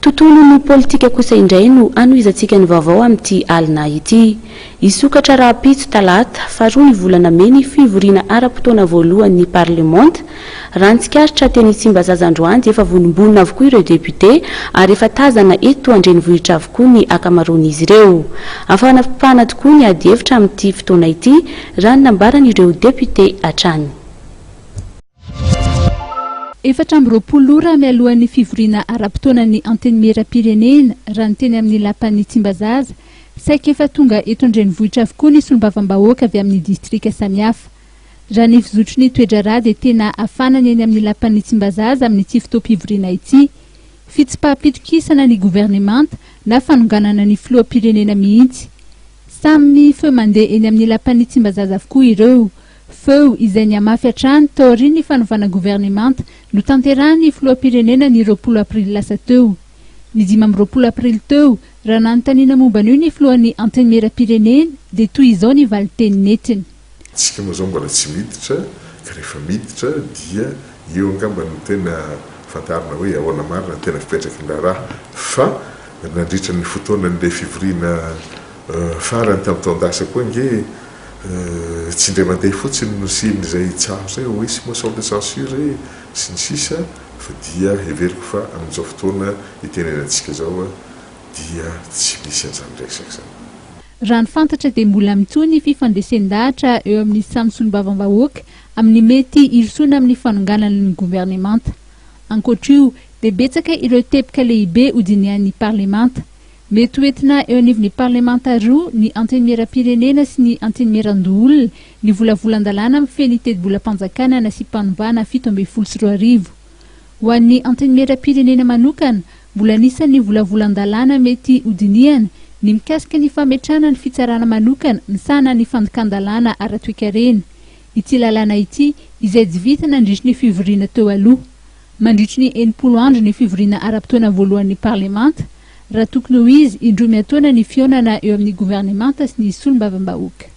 Tontolon'ny politika kosa indray no anoizantsika ny vaovao amin'ity alina ity. Hisokatra rahampitso talata faharoa ny volana May ny fivoriana ara-potoana voalohan'ny parlemanta. Raha ntsikaritra teny Tsimbazaza androany dia efa vonimbonina avokoa ireo depiote ary efa tazana eto andrenivohitra avokoa ny akamaroan'izy ireo. Hafampana tokoa ny ady hevitra amin'ity fotoana ity raha nambaran'ireo depiote hatrany. Efatra amby roapolo ora mialohan'ny fivoriana ara-potoanan'ny antenimieram-pirenena raha ny teny amin'ny lapan'ny Tsimbazaza, saika efa tonga eto andrenivohitra avokoa ny solombavam-bahoaka avy amin'ny distrika samihafa. Raha ny fizotry ny toedrarà dia tena hafanany eny amin'ny lapan'ny Tsimbazaza amin'ity fotoam-pivoriana ity. Fitsim-pahapitokisana ny governemanta na fanonganana ny filoham-pirenena mihitsy. Samy feo mandeha eny amin'ny lapan'ny Tsimbazaza avokoa ireo. Feo izay ny amafy hatrany tao aorian'ny fanovana governemanta no tanterahany filoham-pirenena ny 20 aprily lasa teo. Ny 20 aprily teo, raha nanontaniana momba an'io ny filohan'ny antenimieram-pirenena dia toy izao ny valiteny netiny. Tsika moa zao mbola tsy miditra, ka rehefa miditra dia eo angamba no tena fantarina hoe ahoana marina tena fipetraky ny raha, fa nandritra ny fotoanan'ilay fivoriana farany tamin'ny taondasa koa nge tsy indray mandeha fotsiny no siny izay tsaro zay hoe sy motion de censure sy ny sisa, fa dia heveriko fa amin'izao fotoana itenenantsika zao dia tsy misy an'izany resaky zany. Raha ny fantatra dia mbola mitsoa ny fifandresen-dahatra eo amin'ny samy solombavam-bahoaka amin'ny mety irosoana amin'ny fanonganan'ny governemanta. Ankoatr'io dia betsaka ireo teboka lehibe hodinian'ny parlemanta. Mety hoentina eo anivon'ny parlemanta roa ny antenimieram-pirenena sy ny antenimieran-doholona ny volavolan-dalàna amin'ny feny teti-bolam-panjakana na sy mpanovana 724. Ho an'ny antenimieram-pirenena manokana, mbola anisan'ny volavolan-dalàna mety hodiniana ny mikasika ny fametrahana ny fitsarana manokana misana ny fandokan-dalàna ara-toekarena. Ity lalàna ity izay tsy vita nandritry ny fivoriana teo aloha. Mandritry ny 90 andro ny fivoriana ara-potoana voalohan'ny parlemanta, raha tokony ho izy indroa miatoana ny fionana eo amin'ny governemanta sy ny solombavam-bahoaka.